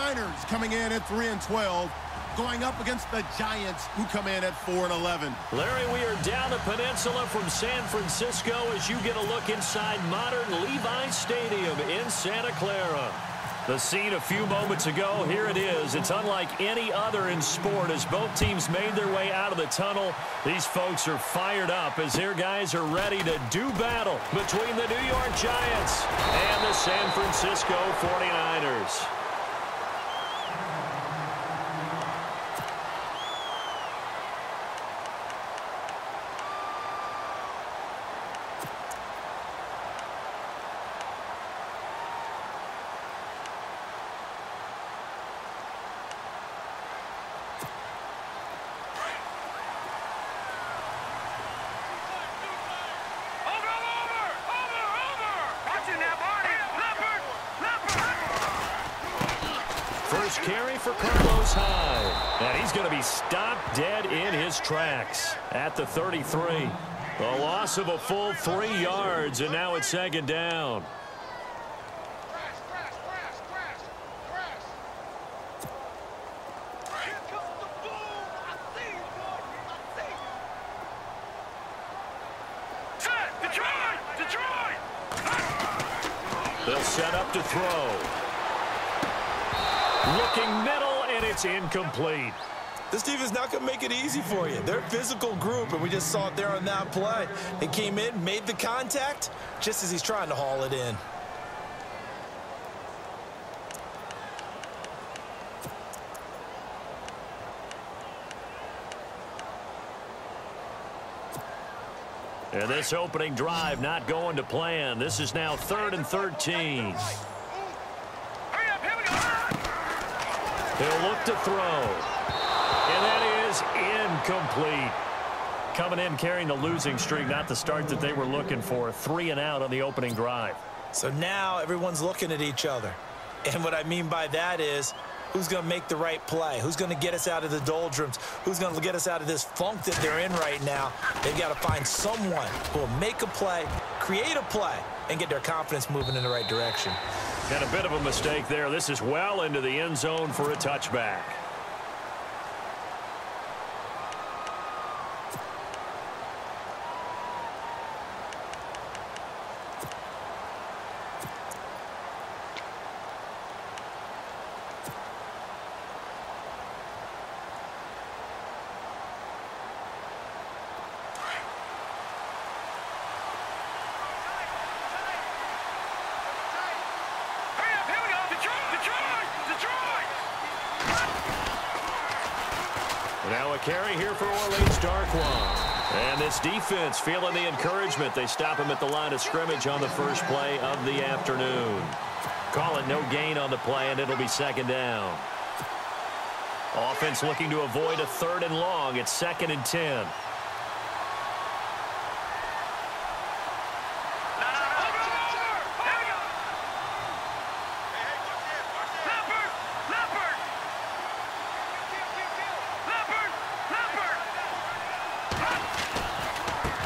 49ers coming in at 3-12, going up against the Giants, who come in at 4-11. Larry, we are down the peninsula from San Francisco as you get a look inside modern Levi's Stadium in Santa Clara. The scene a few moments ago, here it is. It's unlike any other in sport as both teams made their way out of the tunnel. These folks are fired up as their guys are ready to do battle between the New York Giants and the San Francisco 49ers. First carry for Carlos Hyde. And he's going to be stopped dead in his tracks at the 33. A loss of a full 3 yards, and now it's second down. They'll set up to throw. Looking middle, and it's incomplete. This defense is not going to make it easy for you. They're a physical group, and we just saw it there on that play. It came in, made the contact, just as he's trying to haul it in. And this opening drive not going to plan. This is now 3rd and 13. He'll look to throw. And that is incomplete. Coming in carrying the losing streak, not the start that they were looking for. 3 and out on the opening drive. So now everyone's looking at each other. And what I mean by that is, who's going to make the right play? Who's going to get us out of the doldrums? Who's going to get us out of this funk that they're in right now? They've got to find someone who will make a play, create a play, and get their confidence moving in the right direction. And a bit of a mistake there. This is well into the end zone for a touchback. Now a carry here for Orleans Darkwan. And this defense feeling the encouragement. They stop him at the line of scrimmage on the first play of the afternoon. Call it no gain on the play, and it'll be second down. Offense looking to avoid a 3rd and long. It's 2nd and 10.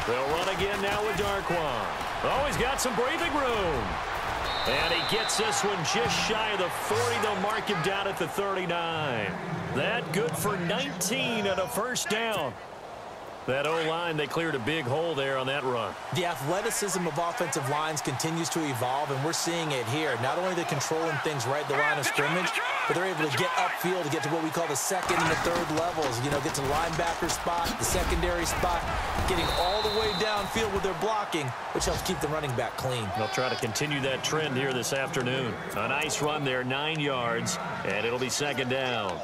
They'll run again now with Darkwan. Oh, he's got some breathing room. And he gets this one just shy of the 40. They'll mark him down at the 39. That good for 19 and a first down. That O-line, they cleared a big hole there on that run. The athleticism of offensive lines continues to evolve, and we're seeing it here. Not only are they controlling things right at the line of scrimmage, but they're able to get upfield to get to what we call the 2nd and the 3rd levels. You know, get to the linebacker spot, the secondary spot, getting all the way downfield with their blocking, which helps keep the running back clean. They'll try to continue that trend here this afternoon. A nice run there, 9 yards, and it'll be second down.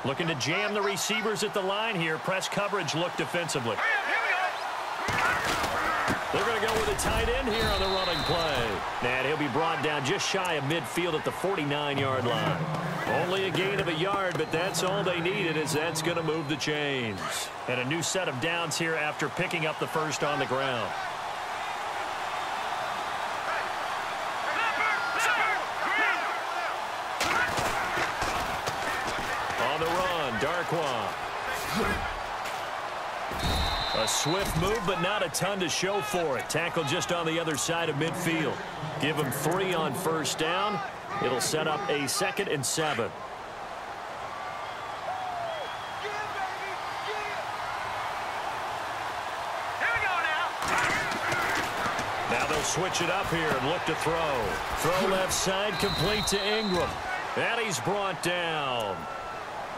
Looking to jam the receivers at the line here. Press coverage look defensively. They're going to go with a tight end here on the running play. And he'll be brought down just shy of midfield at the 49-yard line. Only a gain of a yard, but that's all they needed, as that's going to move the chains. And a new set of downs here after picking up the first on the ground. On the run, Darkwan. A swift move, but not a ton to show for it. Tackle just on the other side of midfield. Give him 3 on first down. It'll set up a 2nd and 7. Now they'll switch it up here and look to throw. Throw left side, complete to Ingram. And he's brought down.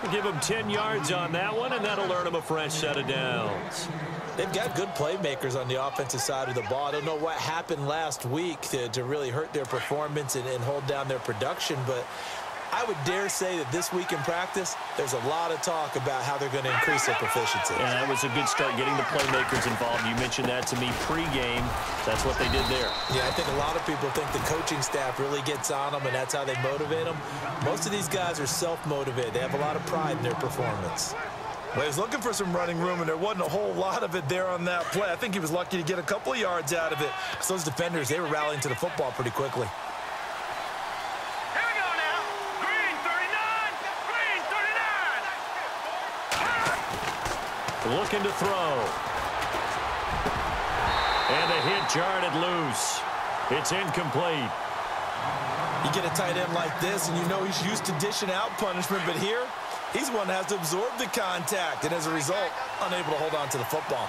We'll give him 10 yards on that one, and that'll earn him a fresh set of downs. They've got good playmakers on the offensive side of the ball. I don't know what happened last week to really hurt their performance and hold down their production, but I would dare say that this week in practice, there's a lot of talk about how they're going to increase their proficiency. And that was a good start getting the playmakers involved. You mentioned that to me pregame. That's what they did there. Yeah, I think a lot of people think the coaching staff really gets on them, and that's how they motivate them. Most of these guys are self-motivated. They have a lot of pride in their performance. Well, he was looking for some running room, and there wasn't a whole lot of it there on that play. I think he was lucky to get a couple of yards out of it. So those defenders, they were rallying to the football pretty quickly. Looking to throw. And the hit jarred it loose. It's incomplete. You get a tight end like this, and you know he's used to dishing out punishment, but here, he's one that has to absorb the contact, and as a result, unable to hold on to the football.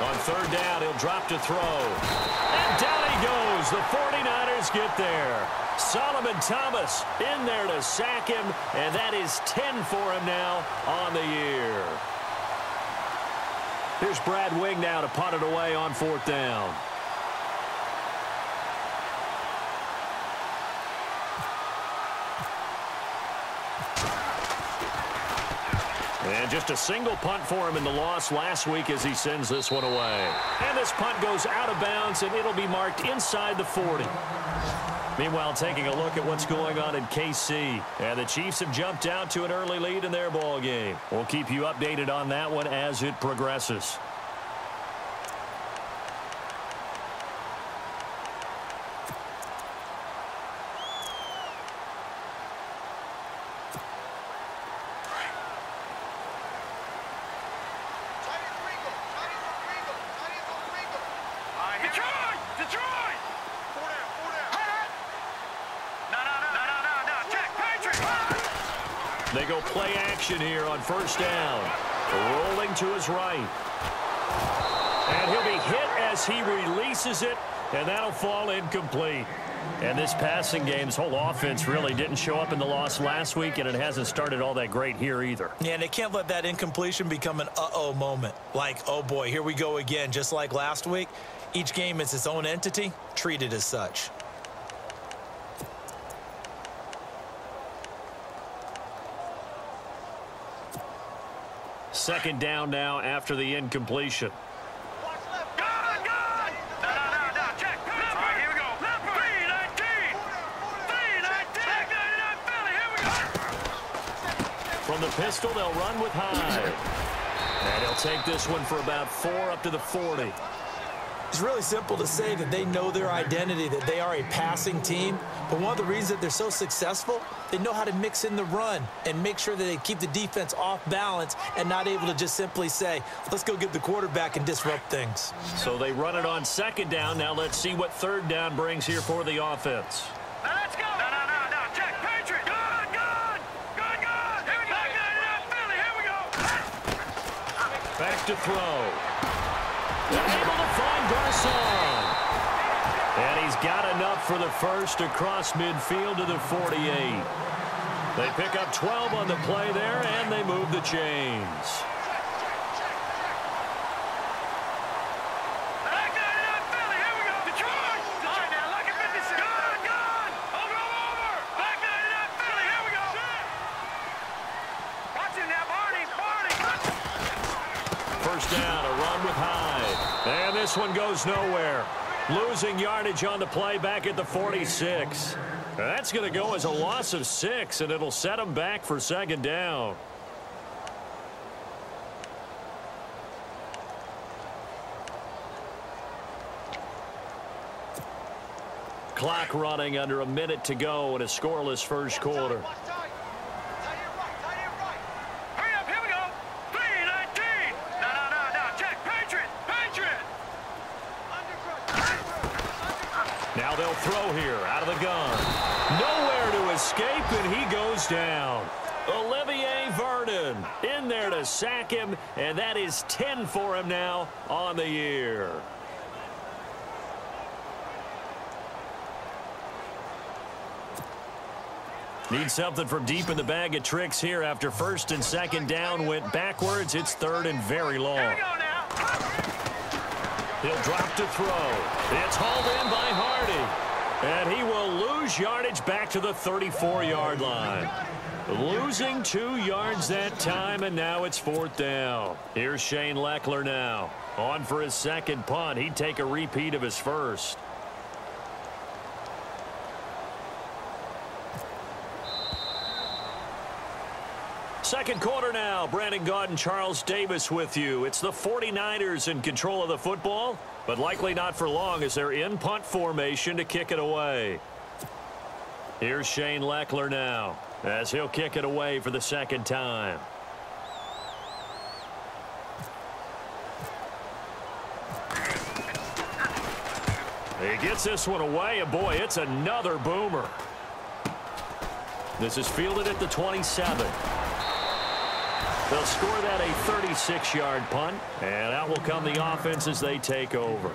On 3rd down, he'll drop to throw. And down he goes. The 49ers get there. Solomon Thomas in there to sack him, and that is 10 for him now on the year. Here's Brad Wing now to punt it away on 4th down. And just a single punt for him in the loss last week as he sends this one away. And this punt goes out of bounds, and it'll be marked inside the 40. Meanwhile, taking a look at what's going on in KC. And the Chiefs have jumped out to an early lead in their ball game. We'll keep you updated on that one as it progresses. They go play action here on 1st down. Rolling to his right. And he'll be hit as he releases it, and that'll fall incomplete. And this passing game's whole offense really didn't show up in the loss last week, and it hasn't started all that great here either. Yeah, and they can't let that incompletion become an uh-oh moment. Like, oh boy, here we go again, just like last week. Each game is its own entity, treated as such. Second down now after the incompletion. From the pistol, they'll run with Hyde. And he'll take this one for about 4 up to the 40. It's really simple to say that they know their identity, that they are a passing team. But one of the reasons that they're so successful, they know how to mix in the run and make sure that they keep the defense off balance and not able to just simply say, let's go get the quarterback and disrupt things. So they run it on 2nd down. Now let's see what 3rd down brings here for the offense. Now let's go. No. Check. Patriot. Good. Here we go. Philly. Here we go. Back to throw. They're able to find Garcon. And he's got enough for the first across midfield to the 48. They pick up 12 on the play there, and they move the chains. First down, a run with Hyde. And this one goes nowhere. Losing yardage on the play back at the 46. That's going to go as a loss of 6, and it'll set them back for 2nd down. Clock running under a minute to go in a scoreless first quarter. throw here out of the gun. Nowhere to escape, and he goes down. Olivier Vernon in there to sack him, and that is 10 for him now on the year. Need something from deep in the bag of tricks here after first and second down went backwards. It's third and very long. He'll drop to throw. It's hauled in by Hardy. And he will lose yardage back to the 34-yard line. Losing 2 yards that time, and now it's fourth down. Here's Shane Leckler now. On for his second punt. He'd take a repeat of his first. Second quarter now. Brandon Gaudin, Charles Davis with you. It's the 49ers in control of the football, but likely not for long as they're in punt formation to kick it away. Here's Shane Leckler now as he'll kick it away for the second time. He gets this one away, and boy, it's another boomer. This is fielded at the 27. They'll score that a 36-yard punt, and out will come the offense as they take over.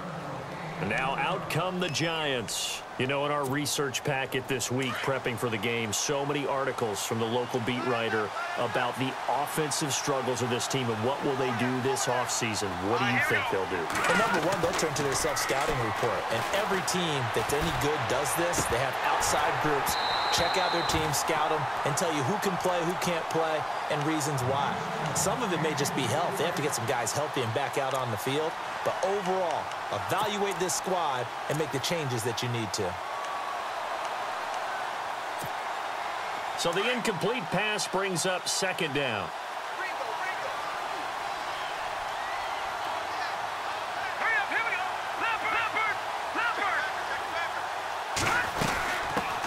And now out come the Giants. You know, in our research packet this week, prepping for the game, so many articles from the local beat writer about the offensive struggles of this team and what will they do this offseason. What do you think they'll do? Well, number one, they'll turn to their self-scouting report. And every team that's any good does this. They have outside groups. Check out their team, scout them, and tell you who can play, who can't play, and reasons why. Some of it may just be health. They have to get some guys healthy and back out on the field. But overall, evaluate this squad and make the changes that you need to. So the incomplete pass brings up second down.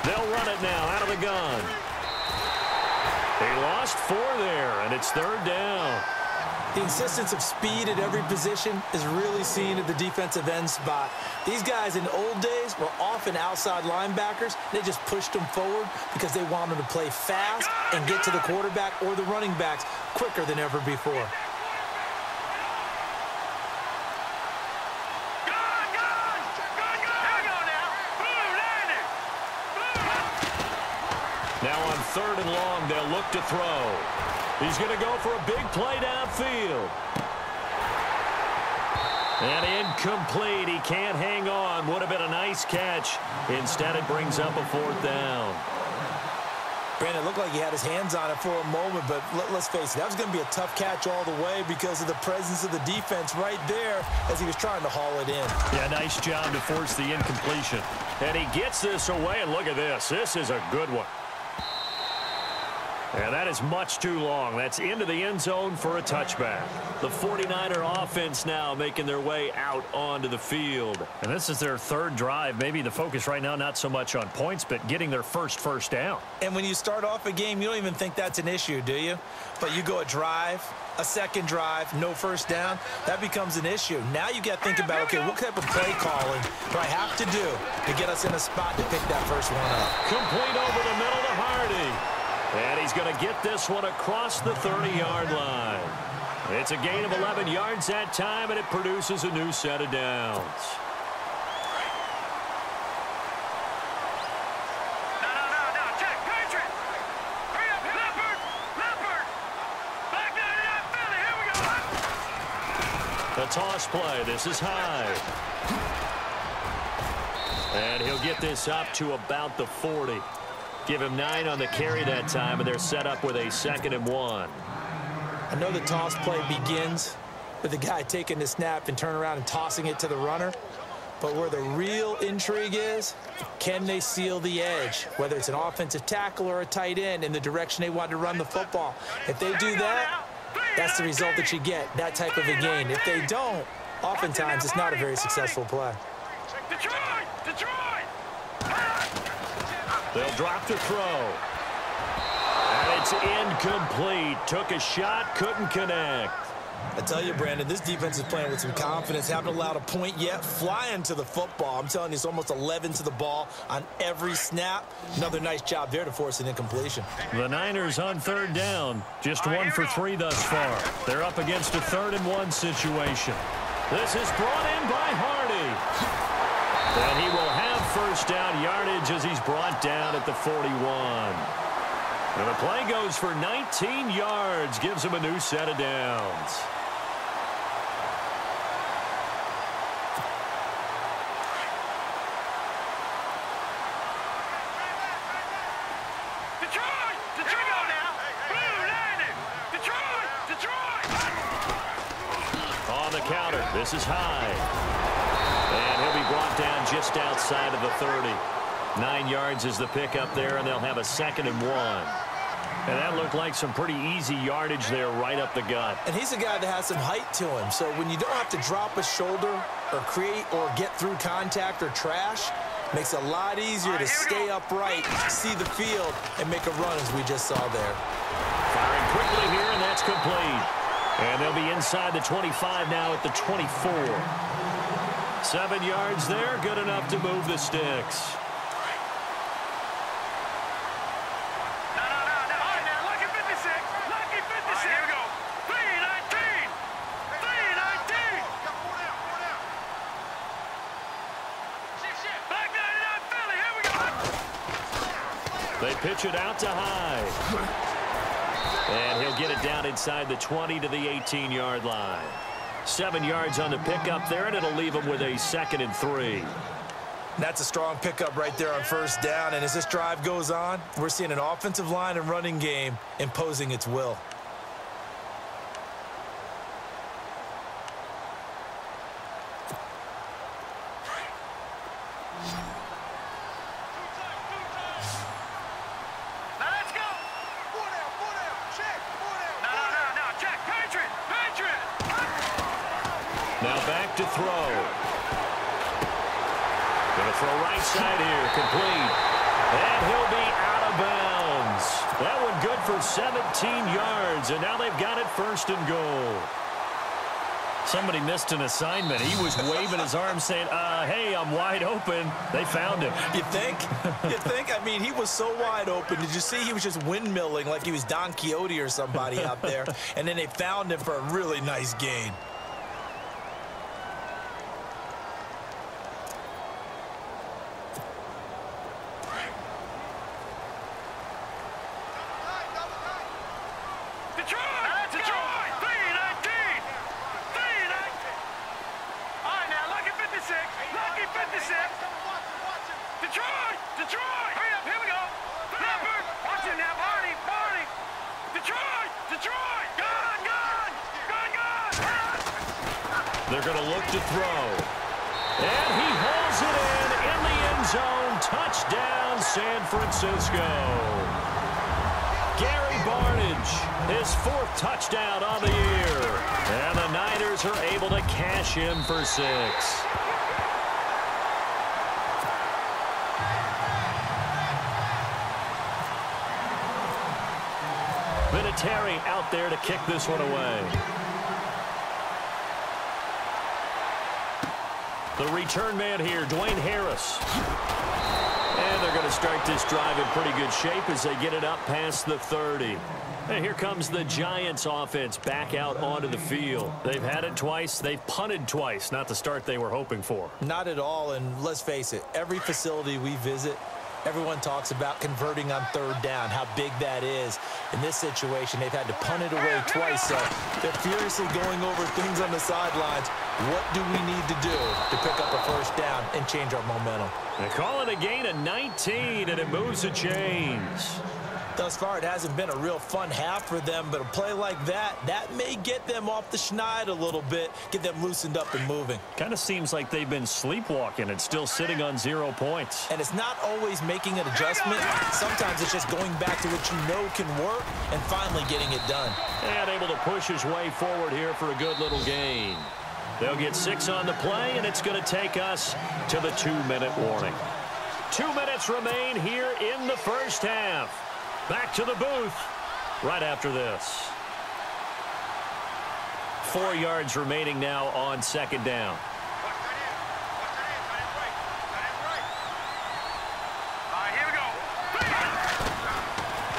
They'll run it now out of the gun. They lost 4 there, and it's third down. The insistence of speed at every position is really seen at the defensive end spot. These guys in the old days were often outside linebackers. They just pushed them forward because they wanted to play fast and get to the quarterback or the running backs quicker than ever before. Now on third and long, they'll look to throw. He's going to go for a big play downfield. And incomplete. He can't hang on. Would have been a nice catch. Instead, it brings up a fourth down. Brandon, it looked like he had his hands on it for a moment, but let's face it, that was going to be a tough catch all the way because of the presence of the defense right there as he was trying to haul it in. Yeah, nice job to force the incompletion. And he gets this away, and look at this. This is a good one. And that is much too long. That's into the end zone for a touchback. The 49er offense now making their way out onto the field. And this is their third drive. Maybe the focus right now not so much on points, but getting their first down. And when you start off a game, you don't even think that's an issue, do you? But you go a drive, a second drive, no first down, that becomes an issue. Now you got to think about, okay, what type of play calling do I have to do to get us in a spot to pick that first one up? Complete over the middle to Hardy. And he's going to get this one across the 30-yard line. It's a gain of 11 yards that time, and it produces a new set of downs. No, check, Patriot! Hurry up, Leopard! Back down, Philly, here we go! The toss play, this is high. And he'll get this up to about the 40. Give him 9 on the carry that time, and they're set up with a 2nd and 1. I know the toss play begins with the guy taking the snap and turning around and tossing it to the runner. But where the real intrigue is, can they seal the edge, whether it's an offensive tackle or a tight end, in the direction they want to run the football? If they do that, that's the result that you get, that type of a gain. If they don't, oftentimes it's not a very successful play. Detroit! They'll drop to throw. And it's incomplete. Took a shot, couldn't connect. I tell you, Brandon, this defense is playing with some confidence. Haven't allowed a point yet. Flying to the football. I'm telling you, it's almost 11 to the ball on every snap. Another nice job there to force an incompletion. The Niners on third down. Just 1 for 3 thus far. They're up against a 3rd-and-1 situation. This is brought in by Hardy. And he will have first down yardage as he's brought down at the 41. And the play goes for 19 yards. Gives him a new set of downs. Counter. This is high. And he'll be brought down just outside of the 30. 9 yards is the pickup there, and they'll have a 2nd and 1. And that looked like some pretty easy yardage there right up the gut. And he's a guy that has some height to him. So when you don't have to drop a shoulder or create or get through contact or trash, makes it a lot easier to stay upright, see the field, and make a run as we just saw there. Firing quickly here, and that's complete. And they'll be inside the 25 now at the 24. 7 yards there, good enough to move the sticks. Lucky 56. Lucky 56. Here we go. 319. 319. Back 99 Philly. Here we go. They pitch it out to High. And he'll get it down inside the 20 to the 18-yard line. 7 yards on the pickup there, and it'll leave him with a 2nd and 3. That's a strong pickup right there on first down. And as this drive goes on, we're seeing an offensive line and running game imposing its will. Now back to throw. Going to throw right side here, complete. And he'll be out of bounds. That one good for 17 yards, and now they've got it 1st and goal. Somebody missed an assignment. He was waving his arm saying, hey, I'm wide open. They found him. You think? You think? I mean, he was so wide open. Did you see he was just windmilling like he was Don Quixote or somebody out there? And then they found him for a really nice gain. They're going to look to throw. And he hauls it in the end zone. Touchdown, San Francisco. Gary Barnidge, his 4th touchdown on the year. And the Niners are able to cash in for 6. Vinatieri out there to kick this one away. The return man here, Dwayne Harris. And they're going to start this drive in pretty good shape as they get it up past the 30. And here comes the Giants offense back out onto the field. They've had it twice. They've punted twice. Not the start they were hoping for. Not at all, and let's face it, every facility we visit, everyone talks about converting on 3rd down, how big that is. In this situation, they've had to punt it away twice, so they're furiously going over things on the sidelines. What do we need to do to pick up a 1st down and change our momentum? They call it a gain of 19, and it moves the chains. Thus far, it hasn't been a real fun half for them, but a play like that may get them off the schneid a little bit, get them loosened up and moving. Kind of seems like they've been sleepwalking and still sitting on 0 points. And it's not always making an adjustment. Sometimes it's just going back to what you know can work and finally getting it done. And able to push his way forward here for a good little gain. They'll get 6 on the play, and it's going to take us to the 2-minute warning. 2 minutes remain here in the first half. Back to the booth right after this. 4 yards remaining now on second down.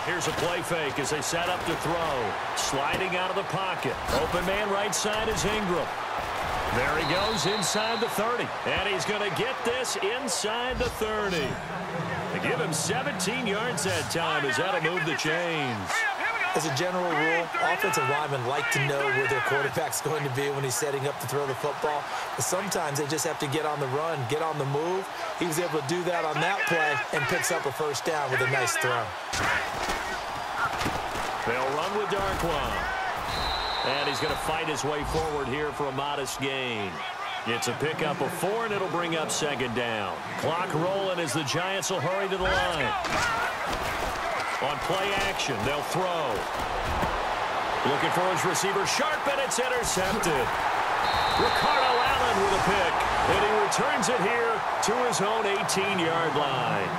Here's a play fake as they set up to throw. Sliding out of the pocket. Open man right side is Ingram. There he goes inside the 30. And he's going to get this inside the 30. They give him 17 yards that time as that'll move the chains. As a general rule, offensive linemen like to know where their quarterback's going to be when he's setting up to throw the football. But sometimes they just have to get on the run, get on the move. He was able to do that on that play and picks up a first down with a nice throw. They'll run with Darquan. And he's going to fight his way forward here for a modest gain. It's a pickup of 4, and it'll bring up second down. Clock rolling as the Giants will hurry to the line. On play action, they'll throw. Looking for his receiver, sharp, and it's intercepted. Ricardo Allen with a pick, and he returns it here to his own 18-yard line.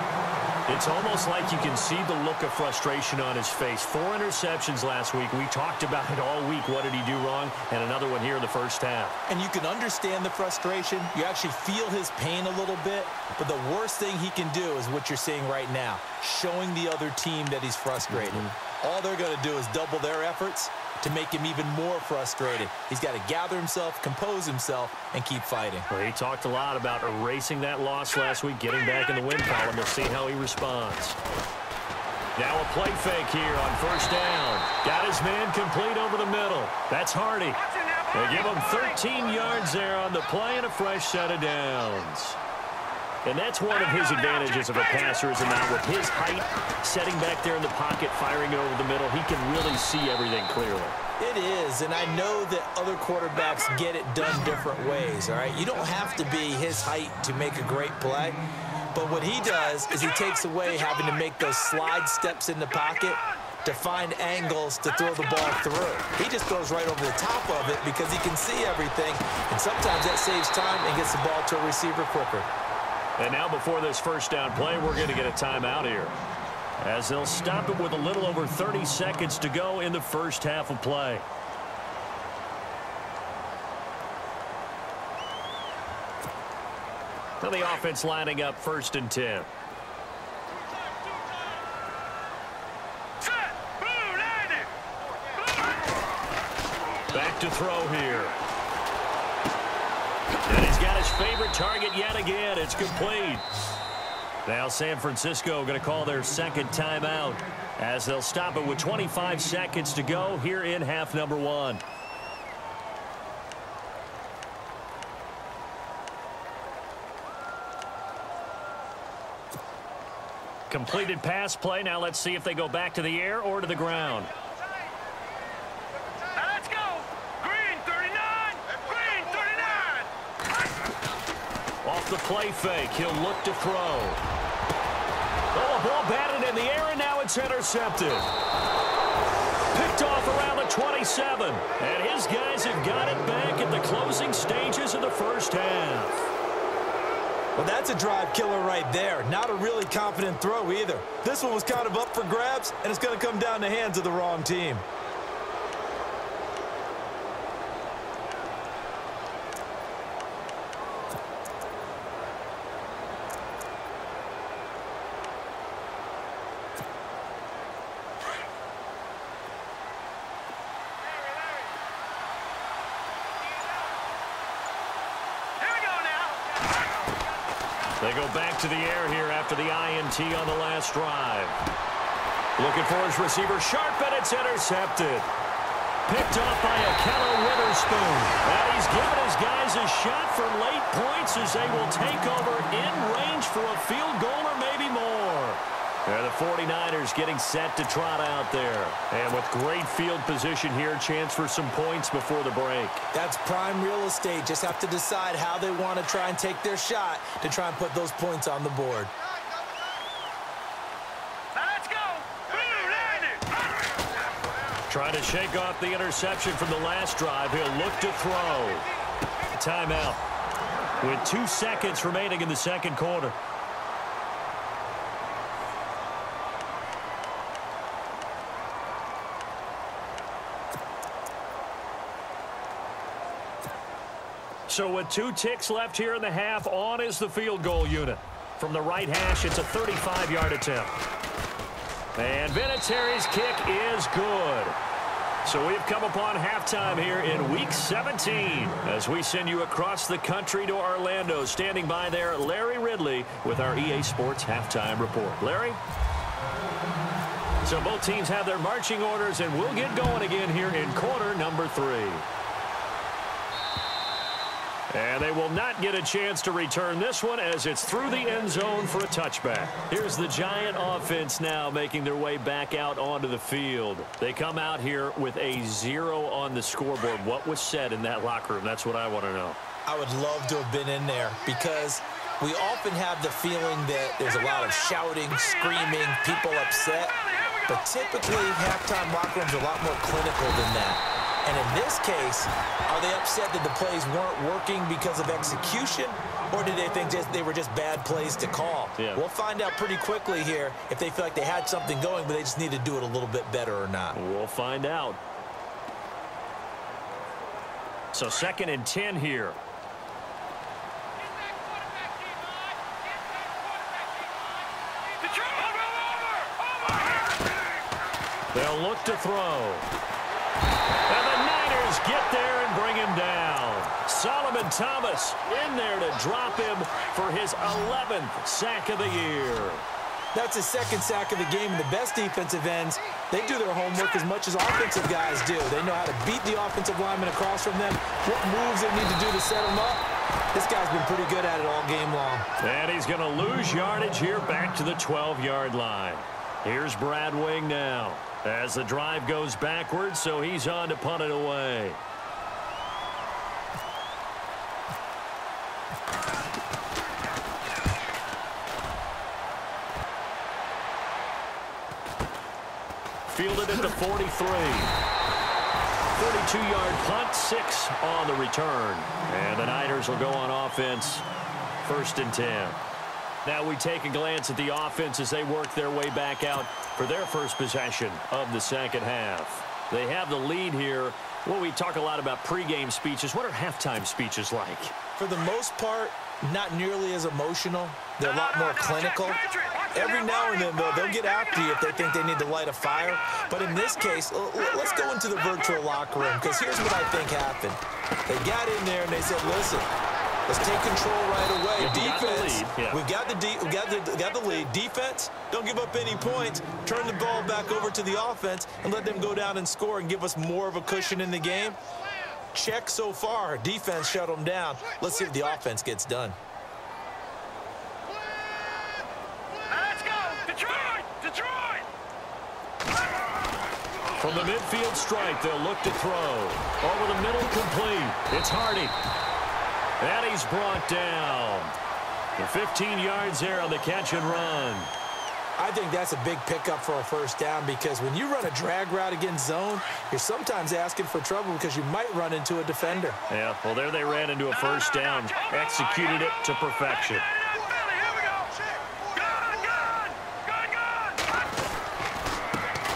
It's almost like you can see the look of frustration on his face. 4 interceptions last week. We talked about it all week. What did he do wrong? And another one here in the first half. And you can understand the frustration. You actually feel his pain a little bit. But the worst thing he can do is what you're seeing right now, showing the other team that he's frustrated. All they're going to do is double their efforts to make him even more frustrated. He's got to gather himself, compose himself, and keep fighting. Well, he talked a lot about erasing that loss last week, getting back in the win column. We'll see how he responds. Now a play fake here on first down. Got his man complete over the middle. That's Hardy. They give him 13 yards there on the play and a fresh set of downs. And that's one of his advantages of a passer is now with his height, setting back there in the pocket, firing it over the middle. He can really see everything clearly. It is, and I know that other quarterbacks get it done different ways, all right? You don't have to be his height to make a great play, but what he does is he takes away having to make those slide steps in the pocket to find angles to throw the ball through. He just goes right over the top of it because he can see everything, and sometimes that saves time and gets the ball to a receiver quicker. And now before this first down play, we're going to get a timeout here, as they'll stop it with a little over 30 seconds to go in the first half of play. Now the offense lining up 1st and 10. Back to throw here. And he's got his favorite target yet again. It's complete. Now San Francisco going to call their second timeout as they'll stop it with 25 seconds to go here in half number 1. Completed pass play. Now let's see if they go back to the air or to the ground. Off the play fake, he'll look to throw. Oh, a ball batted in the air, and now it's intercepted. Picked off around the 27. And his guys have got it back at the closing stages of the first half. Well, that's a drive killer right there. Not a really confident throw either. This one was kind of up for grabs, and it's going to come down the hands of the wrong team. They go back to the air here after the INT on the last drive. Looking for his receiver, sharp, and it's intercepted. Picked off by Akello Witherspoon. And he's given his guys a shot for late points as they will take over in range for a field goal or maybe more. And the 49ers getting set to trot out there. And with great field position here, chance for some points before the break. That's prime real estate. Just have to decide how they want to try and take their shot to try and put those points on the board. Let's go. Trying to shake off the interception from the last drive. He'll look to throw. Timeout with 2 seconds remaining in the second quarter. So with 2 ticks left here in the half, on is the field goal unit. From the right hash, it's a 35-yard attempt. And Vinatieri's kick is good. So we've come upon halftime here in Week 17 as we send you across the country to Orlando. Standing by there, Larry Ridley with our EA Sports Halftime Report. Larry? So both teams have their marching orders, and we'll get going again here in quarter number 3. And they will not get a chance to return this one as it's through the end zone for a touchback. Here's the Giant offense now making their way back out onto the field. They come out here with a 0 on the scoreboard. What was said in that locker room? That's what I want to know. I would love to have been in there because we often have the feeling that there's a lot of shouting, screaming, people upset. But typically, halftime locker rooms are a lot more clinical than that. And in this case, are they upset that the plays weren't working because of execution, or did they think they were just bad plays to call? Yeah. We'll find out pretty quickly here if they feel like they had something going, but they just need to do it a little bit better or not. We'll find out. So 2nd and 10 here. They'll look to throw. And the Niners get there and bring him down. Solomon Thomas in there to drop him for his 11th sack of the year. That's his 2nd sack of the game. And the best defensive ends, they do their homework as much as offensive guys do. They know how to beat the offensive lineman across from them, what moves they need to do to set them up. This guy's been pretty good at it all game long. And he's going to lose yardage here back to the 12-yard line. Here's Brad Wing now as the drive goes backwards, so he's on to punt it away. Fielded at the 43. 42-yard punt, 6 on the return. And the Niners will go on offense, 1st and 10. Now we take a glance at the offense as they work their way back out for their first possession of the second half. They have the lead here. Well, we talk a lot about pregame speeches. What are halftime speeches like? For the most part, not nearly as emotional. They're a lot more clinical. Every now and then, though, they'll get after you if they think they need to light a fire. But in this case, let's go into the virtual locker room, because here's what I think happened. They got in there and they said, listen, let's take control right away. Defense, we've got the lead. Defense, don't give up any points. Turn the ball back over to the offense and let them go down and score and give us more of a cushion in the game. Check so far. Defense shut them down. Let's see if the offense gets done. Let's go! Detroit! Detroit! From the midfield strike, they'll look to throw. Over the middle, complete. It's Hardy. And he's brought down. The 15 yards there on the catch and run. I think that's a big pickup for a first down, because when you run a drag route against zone, you're sometimes asking for trouble because you might run into a defender. Yeah, well, there they ran into a first down. Executed it to perfection.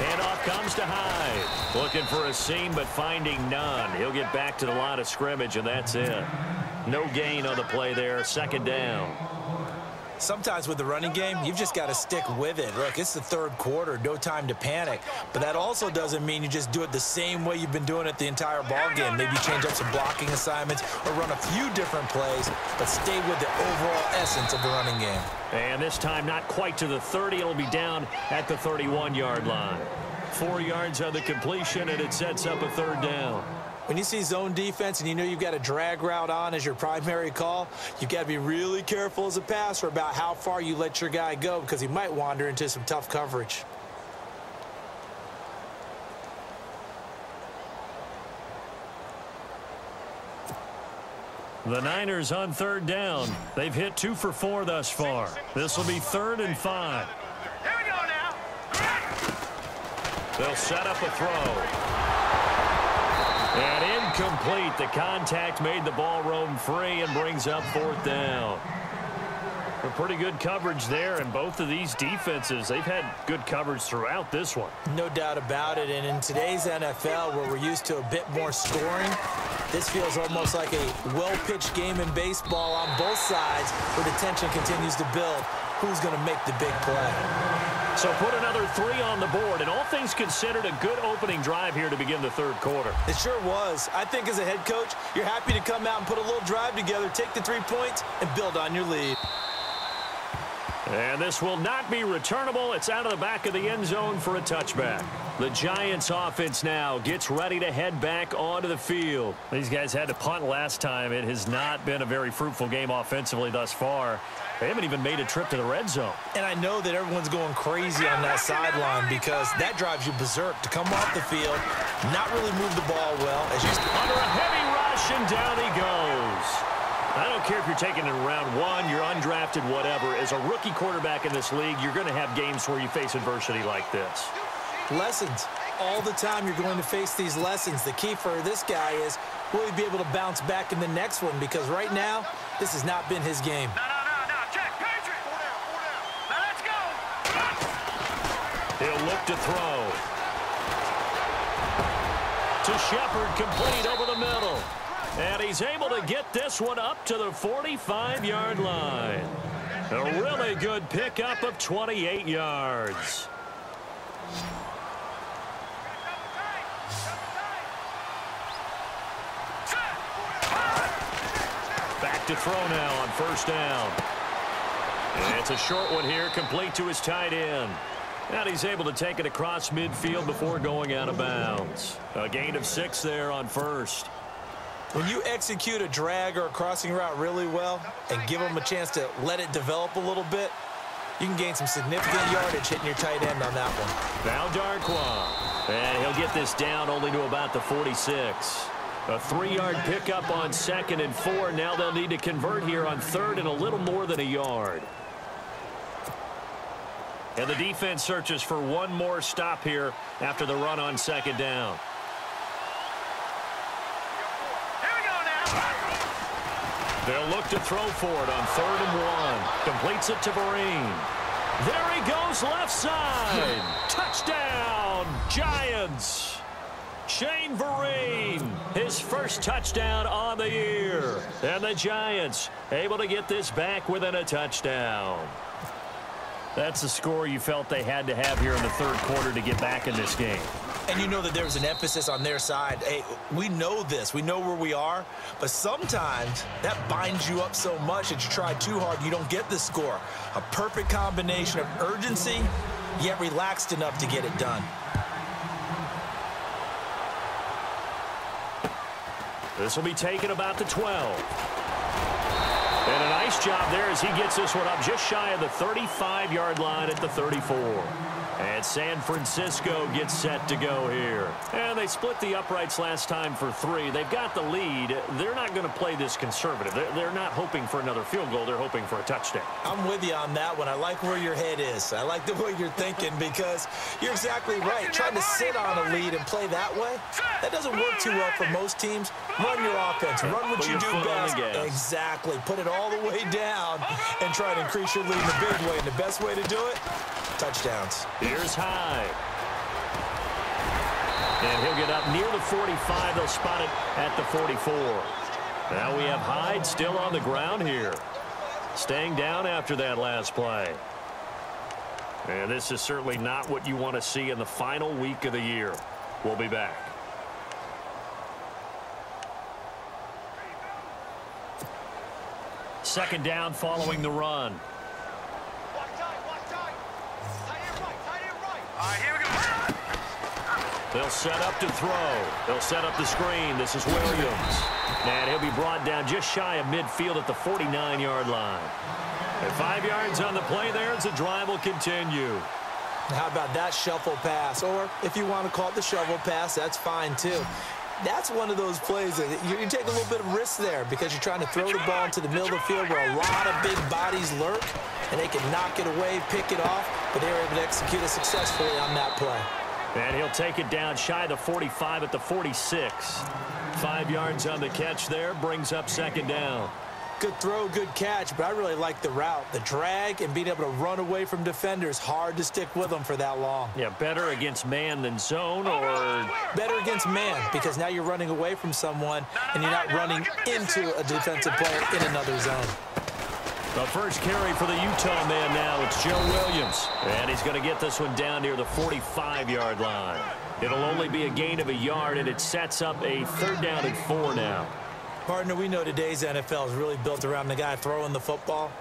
Handoff comes to Hyde. Looking for a seam, but finding none. He'll get back to the line of scrimmage, and that's it. No gain on the play there. Second down. Sometimes with the running game, you've just got to stick with it. Look, it's the third quarter, no time to panic. But that also doesn't mean you just do it the same way you've been doing it the entire ball game. Maybe change up some blocking assignments or run a few different plays, but stay with the overall essence of the running game. And this time not quite to the 30. It'll be down at the 31-yard line. 4 yards on the completion, and it sets up a third down. When you see zone defense and you know you've got a drag route on as your primary call, you've got to be really careful as a passer about how far you let your guy go, because he might wander into some tough coverage. The Niners on third down. They've hit 2 for 4 thus far. This will be 3rd and 5. Here we go now. They'll set up a throw. And incomplete. The contact made the ball roam free and brings up 4th down. A pretty good coverage there, and both of these defenses, they've had good coverage throughout this one. No doubt about it. And in today's NFL, where we're used to a bit more scoring, This feels almost like a well-pitched game in baseball on both sides, where the tension continues to build. Who's going to make the big play? So put another 3 on the board, and all things considered, a good opening drive here to begin the third quarter. It sure was. I think as a head coach, you're happy to come out and put a little drive together, take the 3 points, and build on your lead. And this will not be returnable. It's out of the back of the end zone for a touchback. The Giants offense now gets ready to head back onto the field. These guys had to punt last time. It has not been a very fruitful game offensively thus far. They haven't even made a trip to the red zone. And I know that everyone's going crazy on that sideline because that drives you berserk to come off the field, not really move the ball well. As you under a heavy rush, and down he goes. I don't care if you're taking it in round 1, you're undrafted, whatever. As a rookie quarterback in this league, you're going to have games where you face adversity like this. Lessons. All the time you're going to face these lessons. The key for this guy is, will he be able to bounce back in the next one? Because right now, this has not been his game. No. Check, Patriot. Now let's go. He'll look to throw. To Shepard, complete over the middle. And he's able to get this one up to the 45-yard line. A really good pickup of 28 yards. Back to throw now on first down. And it's a short one here, complete to his tight end. And he's able to take it across midfield before going out of bounds. A gain of 6 there on first. When you execute a drag or a crossing route really well and give them a chance to let it develop a little bit, you can gain some significant yardage hitting your tight end on that one. Now Darquan. And he'll get this down only to about the 46. A 3-yard pickup on 2nd and 4. Now they'll need to convert here on 3rd and a little more than a yard. And the defense searches for one more stop here after the run on 2nd down. They'll look to throw for it on 3rd and 1. Completes it to Vereen. There he goes, left side. Touchdown, Giants. Shane Vereen, his first touchdown on the year. And the Giants able to get this back within a touchdown. That's the score you felt they had to have here in the third quarter to get back in this game. And you know that there's an emphasis on their side. Hey, we know this. We know where we are. But sometimes that binds you up so much that you try too hard, you don't get the score. A perfect combination of urgency, yet relaxed enough to get it done. This will be taken about the 12. And a nice job there as he gets this one up just shy of the 35-yard line at the 34. And San Francisco gets set to go here. And they split the uprights last time for 3. They've got the lead. They're not going to play this conservative. They're not hoping for another field goal. They're hoping for a touchdown. I'm with you on that one. I like where your head is. I like the way you're thinking because you're exactly right. Trying to sit on a lead and play that way, that doesn't work too well for most teams. Run your offense. Run what you do best. Exactly. Put it all the way down and try to increase your lead in a big way. And the best way to do it, touchdowns. Here's Hyde. And he'll get up near the 45. They'll spot it at the 44. Now we have Hyde still on the ground here. Staying down after that last play. And this is certainly not what you want to see in the final week of the year. We'll be back. Second down following the run. Here we go. They'll set up to throw. They'll set up the screen. This is Williams. And he'll be brought down just shy of midfield at the 49-yard line. And 5 yards on the play there as the drive will continue. How about that shuffle pass? Or if you want to call it the shovel pass, that's fine too. That's one of those plays that you take a little bit of risk there because you're trying to throw the ball into the middle of the field where a lot of big bodies lurk, and they can knock it away, pick it off, but they were able to execute it successfully on that play. And he'll take it down shy of the 45 at the 46. 5 yards on the catch there, brings up second down. Good throw, good catch, but I really like the route. The drag and being able to run away from defenders, hard to stick with them for that long. Yeah, better against man than zone, or better against man, because now you're running away from someone and you're not running into a defensive player in another zone. The first carry for the Utah man now. It's Joe Williams. And he's going to get this one down near the 45-yard line. It'll only be a gain of a yard, and it sets up a 3rd down and 4 now. Partner, we know today's NFL is really built around the guy throwing the football.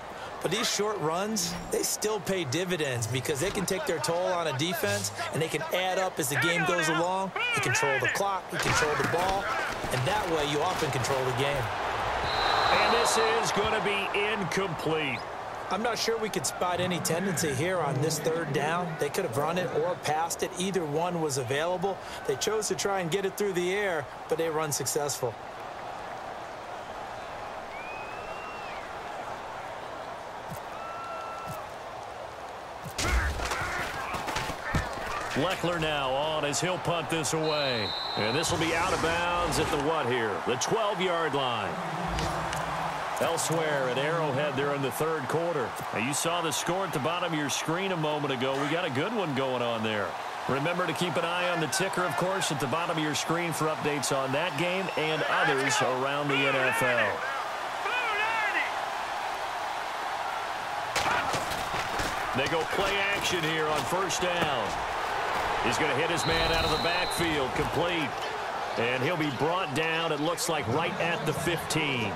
But these short runs, they still pay dividends because they can take their toll on a defense, and they can add up as the game goes along. You control the clock, you control the ball, and that way you often control the game. And this is going to be incomplete. I'm not sure we could spot any tendency here on this 3rd down. They could have run it or passed it. Either one was available. They chose to try and get it through the air, but they were unsuccessful. Leckler now on as he'll punt this away. And this will be out of bounds at the what here? The 12-yard line. Elsewhere at Arrowhead there in the 3rd quarter. Now, you saw the score at the bottom of your screen a moment ago. We got a good one going on there. Remember to keep an eye on the ticker, of course, at the bottom of your screen for updates on that game and others around the NFL. They go play action here on 1st down. He's going to hit his man out of the backfield, complete. And he'll be brought down, it looks like, right at the 15.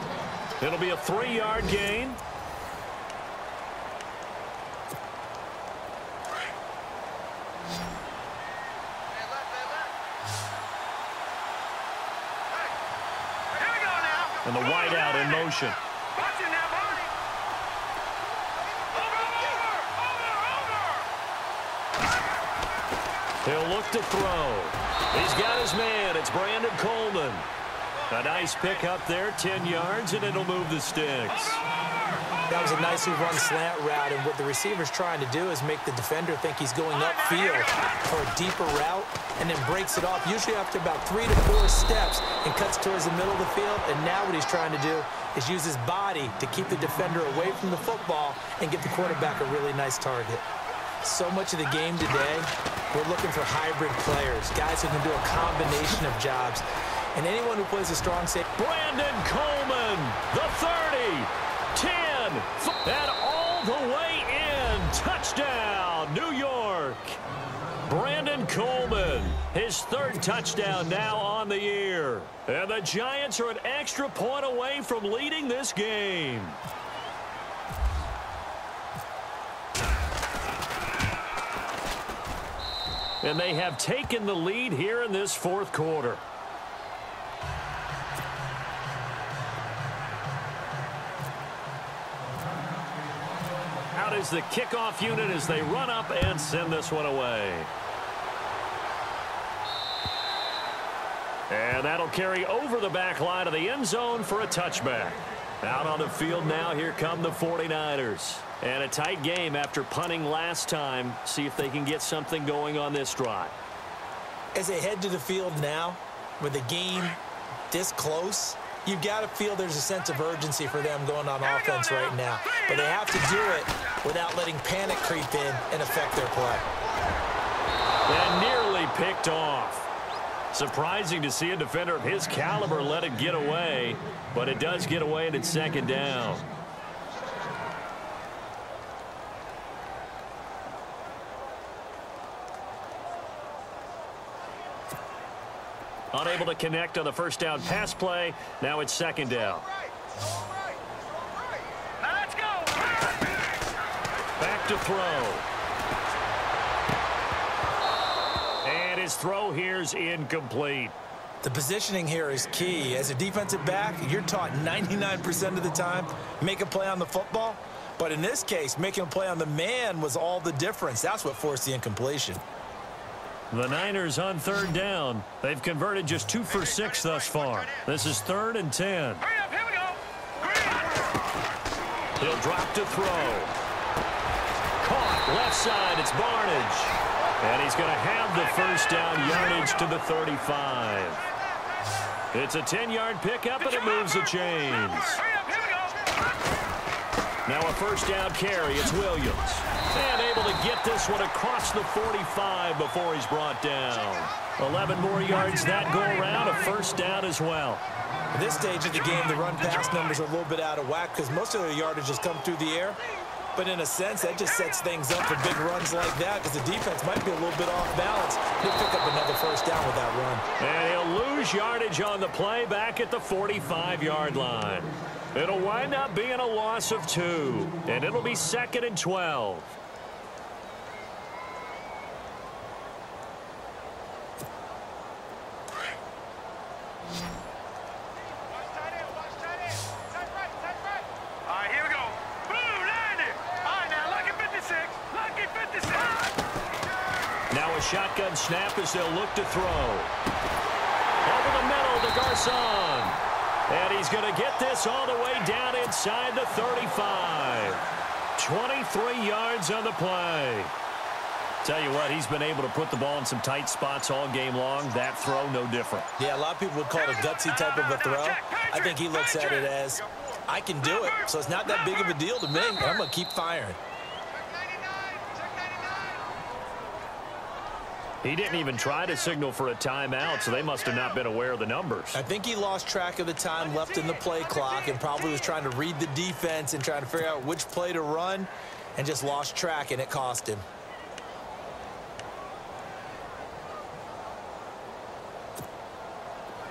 It'll be a 3-yard gain. And the wideout in motion. He'll look to throw. He's got his man. It's Brandon Coleman. A nice pick up there, 10 yards, and it'll move the sticks. That was a nicely run slant route, and what the receiver's trying to do is make the defender think he's going upfield for a deeper route, and then breaks it off, usually after about 3 to 4 steps, and cuts towards the middle of the field. And now what he's trying to do is use his body to keep the defender away from the football and get the quarterback a really nice target. So much of the game today, we're looking for hybrid players, guys who can do a combination of jobs. And anyone who plays a strong safety. Brandon Coleman, the 30, 10, and all the way in. Touchdown, New York. Brandon Coleman, his 3rd touchdown now on the year. And the Giants are an extra point away from leading this game. And they have taken the lead here in this 4th quarter. Out is the kickoff unit as they run up and send this one away. And that'll carry over the back line of the end zone for a touchback. Out on the field now, here come the 49ers. And a tight game after punting last time. See if they can get something going on this drive. As they head to the field now, with the game this close, you've got to feel there's a sense of urgency for them going on offense right now. But they have to do it without letting panic creep in and affect their play. And nearly picked off. Surprising to see a defender of his caliber let it get away, but it does get away and it's 2nd down. Unable to connect on the 1st down pass play. Now it's 2nd down. Now let's go. Back to throw. And his throw here's incomplete. The positioning here is key. As a defensive back, you're taught 99% of the time, make a play on the football. But in this case, making a play on the man was all the difference. That's what forced the incompletion. The Niners on 3rd down. They've converted just 2 for 6 thus far. This is 3rd and 10. Hurry up, here we go. He'll drop to throw. Caught left side. It's Barnage. And he's going to have the 1st down yardage to the 35. It's a 10-yard pickup, and it moves the chains. Hurry up, here we go. Now a first down carry. It's Williams. And able to get this one across the 45 before he's brought down. 11 more yards that go around. A first down as well. At this stage of the game, the run-pass numbers are a little bit out of whack because most of their yardage has come through the air. But in a sense, that just sets things up for big runs like that because the defense might be a little bit off balance. He'll pick up another first down with that run. And he'll lose yardage on the play back at the 45-yard line. It'll wind up being a loss of 2, and it'll be 2nd and 12. Shotgun snap as they'll look to throw. Over the middle to Garcon. And he's going to get this all the way down inside the 35. 23 yards on the play. Tell you what, he's been able to put the ball in some tight spots all game long. That throw, no different. Yeah, a lot of people would call it a gutsy type of a throw. I think he looks at it as, I can do it, so it's not that big of a deal to me. I'm going to keep firing. He didn't even try to signal for a timeout, so they must have not been aware of the numbers. I think he lost track of the time left in the play clock and probably was trying to read the defense and trying to figure out which play to run and just lost track, and it cost him.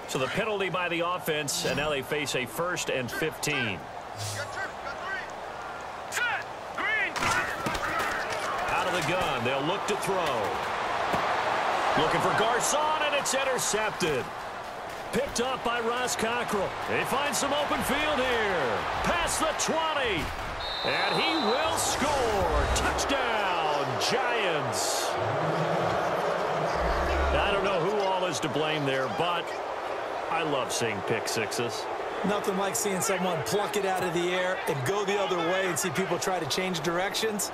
So the penalty by the offense, and now they face a 1st and 15. Out of the gun, they'll look to throw. Looking for Garcon, and it's intercepted. Picked up by Ross Cockrell. They find some open field here. Past the 20. And he will score. Touchdown, Giants. I don't know who all is to blame there, but I love seeing pick sixes. Nothing like seeing someone pluck it out of the air and go the other way and see people try to change directions.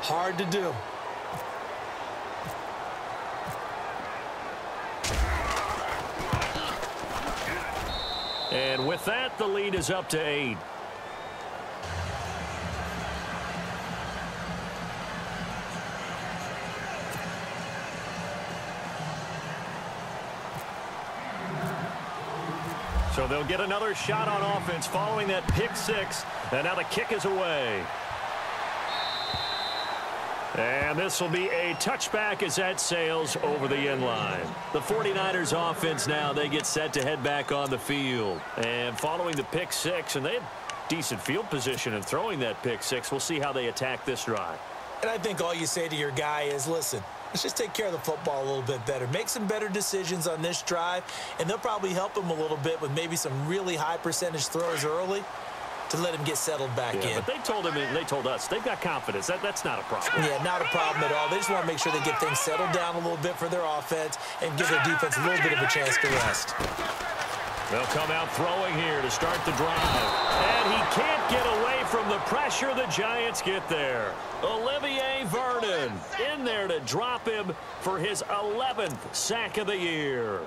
Hard to do. And with that, the lead is up to 8. So they'll get another shot on offense following that pick six. And now the kick is away. And this will be a touchback as that sails over the end line. The 49ers offense now, they get set to head back on the field. And following the pick six, and they had decent field position in throwing that pick six. We'll see how they attack this drive. And I think all you say to your guy is, listen, let's just take care of the football a little bit better. Make some better decisions on this drive, and they'll probably help him a little bit with maybe some really high percentage throws early to let him get settled back in. But they told him, and they told us, they've got confidence. That's not a problem. Yeah, not a problem at all. They just want to make sure they get things settled down a little bit for their offense and give their defense a little bit of a chance to rest. They'll come out throwing here to start the drive. And he can't get away from the pressure. The Giants get there. Olivier Vernon in there to drop him for his 11th sack of the year.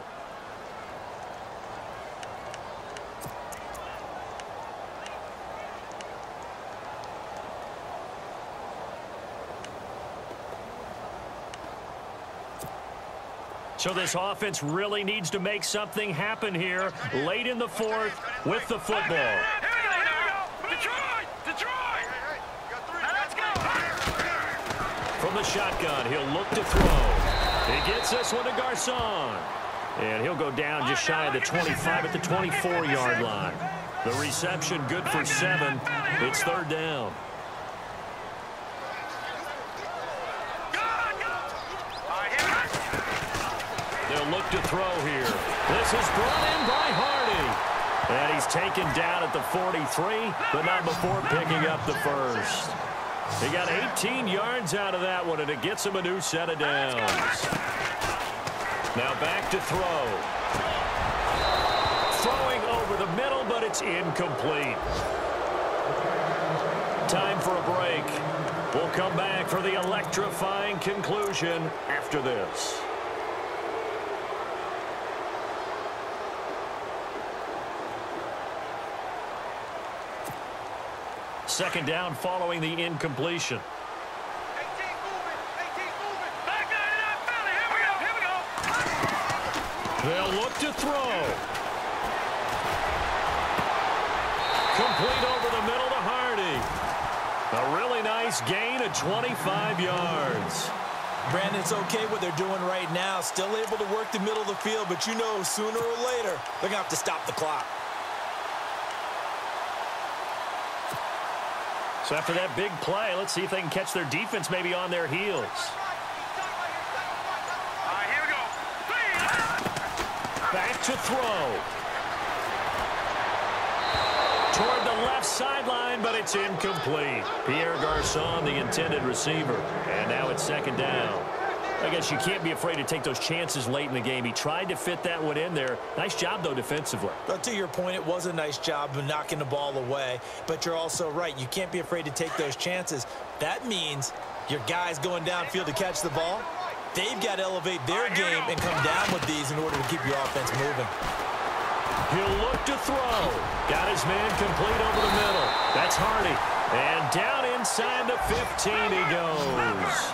So this offense really needs to make something happen here late in the fourth with the football. From the shotgun, he'll look to throw. He gets this one to Garcon. And he'll go down just shy of the 25 at the 24-yard line. The reception good for 7. It's 3rd down. They'll look to throw here. This is brought in by Hardy. And he's taken down at the 43, but not before picking up the first. He got 18 yards out of that one, and it gets him a new set of downs. Now back to throw. Throwing over the middle, but it's incomplete. Time for a break. We'll come back for the electrifying conclusion after this. Second down following the incompletion. They'll look to throw. Complete over the middle to Hardy. A really nice gain of 25 yards. Brandon, it's okay what they're doing right now. Still able to work the middle of the field, but you know sooner or later they're going to have to stop the clock. So after that big play, let's see if they can catch their defense maybe on their heels. Back to throw. Toward the left sideline, but it's incomplete. Pierre Garçon, the intended receiver. And now it's second down. I guess you can't be afraid to take those chances late in the game. He tried to fit that one in there. Nice job, though, defensively. But to your point, it was a nice job of knocking the ball away. But you're also right. You can't be afraid to take those chances. That means your guys going downfield to catch the ball, they've got to elevate their game and come down with these in order to keep your offense moving. He'll look to throw. Got his man complete over the middle. That's Hardy. And down inside the 15 he goes.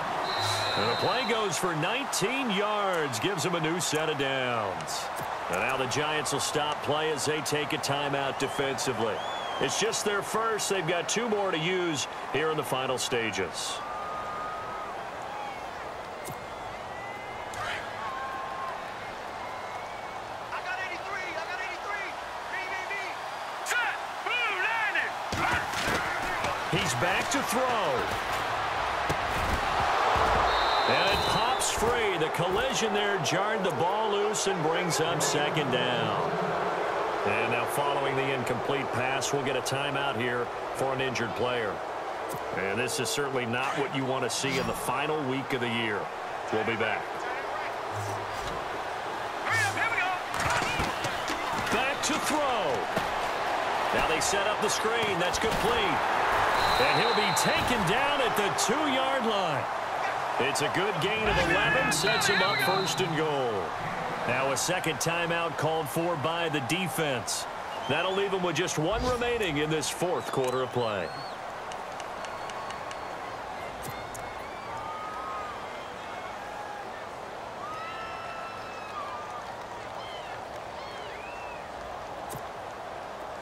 And the play goes for 19 yards. Gives him a new set of downs. And now the Giants will stop play as they take a timeout defensively. It's just their first. They've got 2 more to use here in the final stages. He's back to throw. And it pops free. The collision there jarred the ball loose and brings up second down. And now following the incomplete pass, we'll get a timeout here for an injured player. And this is certainly not what you want to see in the final week of the year. We'll be back. Back to throw. Now they set up the screen. That's complete. And he'll be taken down at the 2-yard line. It's a good gain of 11. Sets him up first and goal. Now a second timeout called for by the defense. That'll leave him with just 1 remaining in this 4th quarter of play.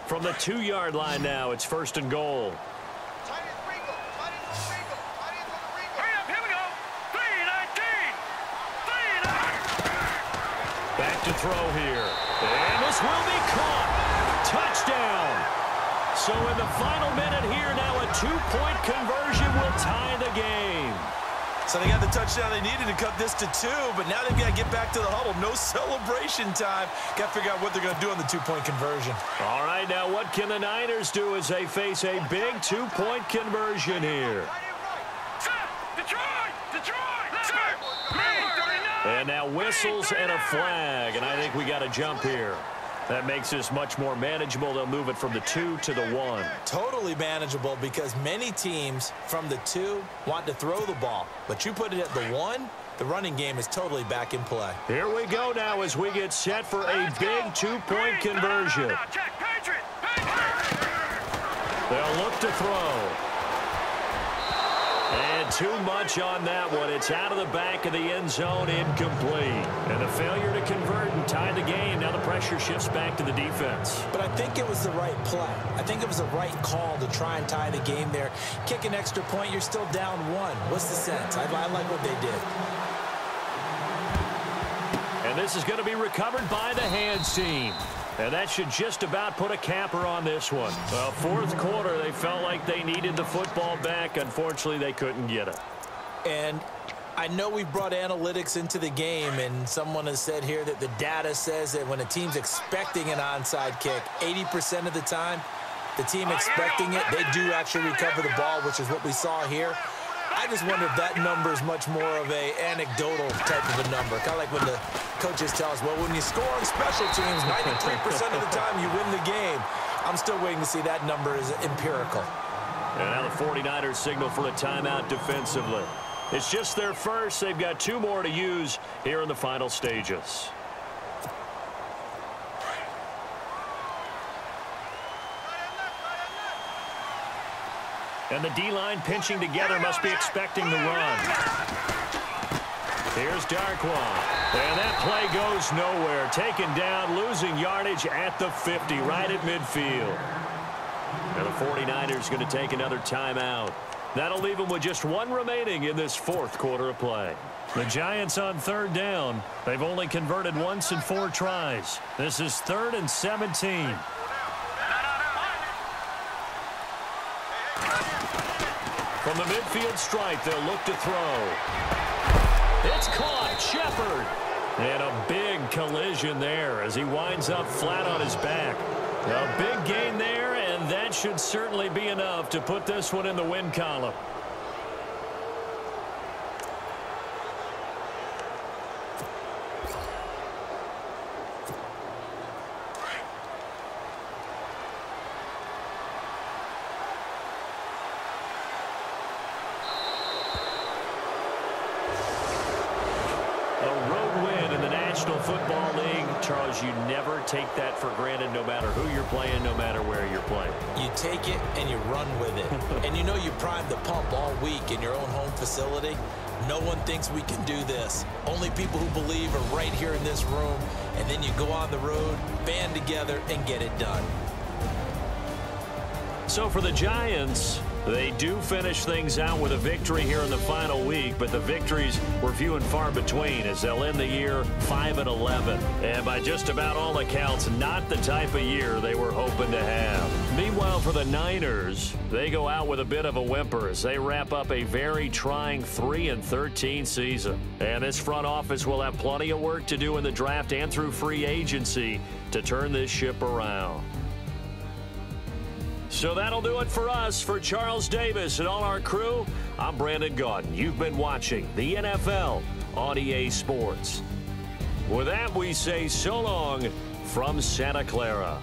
From the 2-yard line now, it's first and goal. Back to throw here. And this will be caught. Touchdown. So in the final minute here, now a 2-point conversion will tie the game. So they got the touchdown they needed to cut this to 2, but now they've got to get back to the huddle. No celebration time. Got to figure out what they're going to do on the 2-point conversion. All right, now what can the Niners do as they face a big 2-point conversion here? And now whistles and a flag, and I think we got a jump here. That makes this much more manageable. They'll move it from the 2 to the 1. Totally manageable because many teams from the 2 want to throw the ball. But you put it at the 1, the running game is totally back in play. Here we go now as we get set for a big 2-point conversion. They'll look to throw. And too much on that one. It's out of the back of the end zone, incomplete. And a failure to convert and tie the game. Now the pressure shifts back to the defense. But I think it was the right play. I think it was the right call to try and tie the game there. Kick an extra point, you're still down 1. What's the sense? I like what they did. And this is going to be recovered by the hands team. And that should just about put a capper on this one. Well, 4th quarter, they felt like they needed the football back. Unfortunately, they couldn't get it. And I know we've brought analytics into the game, and someone has said here that the data says that when a team's expecting an onside kick, 80% of the time, the team expecting it, they do actually recover the ball, which is what we saw here. I just wonder if that number is much more of a anecdotal type of a number. Kind of like when the coaches tell us, well, when you score on special teams, 93% of the time you win the game. I'm still waiting to see that number is empirical. And now the 49ers signal for a timeout defensively. It's just their first. They've got 2 more to use here in the final stages. And the D-line pinching together must be expecting the run. Here's Darkwan. And that play goes nowhere. Taken down, losing yardage at the 50, right at midfield. And the 49ers going to take another timeout. That'll leave them with just one remaining in this fourth quarter of play. The Giants on third down. They've only converted once in 4 tries. This is 3rd and 17. From the midfield stripe, they'll look to throw. It's caught. Shepard. And a big collision there as he winds up flat on his back. A big gain there, and that should certainly be enough to put this one in the win column. Football League, Charles, you never take that for granted no matter who you're playing, no matter where you're playing. You take it and you run with it. And you know you primed the pump all week in your own home facility. No one thinks we can do this. Only people who believe are right here in this room. And then you go on the road, band together, and get it done. So for the Giants, they do finish things out with a victory here in the final week, but the victories were few and far between as they'll end the year 5-11. And by just about all accounts, not the type of year they were hoping to have. Meanwhile, for the Niners, they go out with a bit of a whimper as they wrap up a very trying 3-13 season. And this front office will have plenty of work to do in the draft and through free agency to turn this ship around. So that'll do it for us. For Charles Davis and all our crew, I'm Brandon Gaudin. You've been watching the NFL on EA Sports. With that, we say so long from Santa Clara.